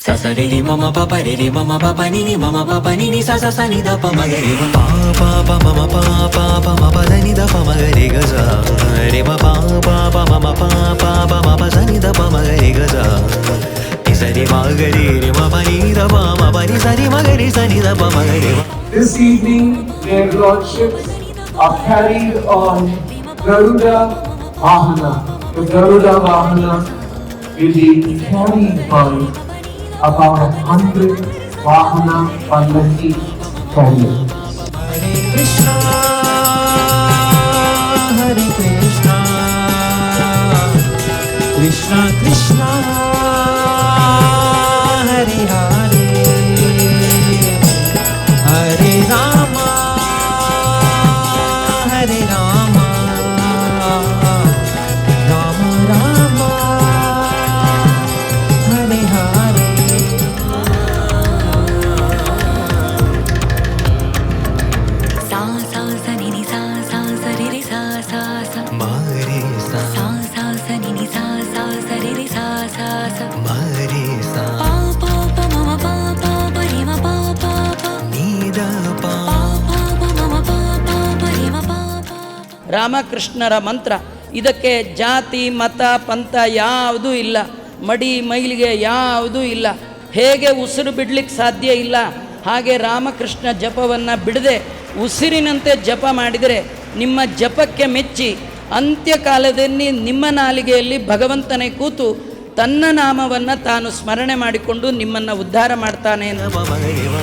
ಸಸರಿ ರಿ ಮಮ ಪಪ ರಿ ರಿ ಮಮ ಪಪ ನಿ ನಿ ಮಮ ಪಪ ನಿ ನಿ ಸ ಸ ಸ ನಿ ದ ಪ ಮ ಗ ರಿ ಮ ಪ ಪ ಪ ಮಮ ಪ ಪ ಪ ಮ ಪ ದ ನಿ ದ ಪ ಮ ಗ ರಿ ಗ ಸ ರಿ ಮ ಪ ಪ ಪ ಮಮ ಪ ಪ ಪ ಮ ಪ ಸ ನಿ ದ ಪ ಮ ಗ ರಿ ಗ ಸ ನಿ ಸ ರಿ ಮ ಗ ರಿ ರಿ ಮ ಪ ನಿ ದ ಪ ಮ ಪ ನಿ ಸ ರಿ ಮ ಗ ರಿ ಸ ನಿ ದ ಪ ಮ ಗ ರಿ ಮ. This evening, their lordships are carried on Garuda Vahana. The Garuda Vahana will be carried by about 100 Vahana Pallaki carriers. Hare Krishna, Krishna Krishna, Hare Hare, Hare Rama, Hare Rama, Rama Rama, Hare Hare. सा सा सा नि नि सा सा सा रि रि सा सा सा Mare sa, सा सा सा नि नि सा सा सा रि रि सा सा सा Mare sa, पा पा प मम पा पा प रि म पा पा पा Ni da pa. पा प मम पा पा प रि म पा पा ರಾಮಕೃಷ್ಣರ ಮಂತ್ರ. ಇದಕ್ಕೆ ಜಾತಿ ಮತ ಪಂಥ ಯಾವುದೂ ಇಲ್ಲ, ಮಡಿ ಮೈಲಿಗೆ ಯಾವುದೂ ಇಲ್ಲ. ಹೇಗೆ ಉಸಿರು ಬಿಡಲಿಕ್ಕೆ ಸಾಧ್ಯ ಇಲ್ಲ, ಹಾಗೆ ರಾಮಕೃಷ್ಣ ಜಪವನ್ನು ಬಿಡದೆ ಉಸಿರಿನಂತೆ ಜಪ ಮಾಡಿದರೆ ನಿಮ್ಮ ಜಪಕ್ಕೆ ಮೆಚ್ಚಿ ಅಂತ್ಯಕಾಲದಲ್ಲಿ ನಿಮ್ಮ ನಾಲಿಗೆಯಲ್ಲಿ ಭಗವಂತನೇ ಕೂತು ತನ್ನ ನಾಮವನ್ನು ತಾನು ಸ್ಮರಣೆ ಮಾಡಿಕೊಂಡು ನಿಮ್ಮನ್ನು ಉದ್ಧಾರ ಮಾಡ್ತಾನೆ. Pa ma ga ri ma.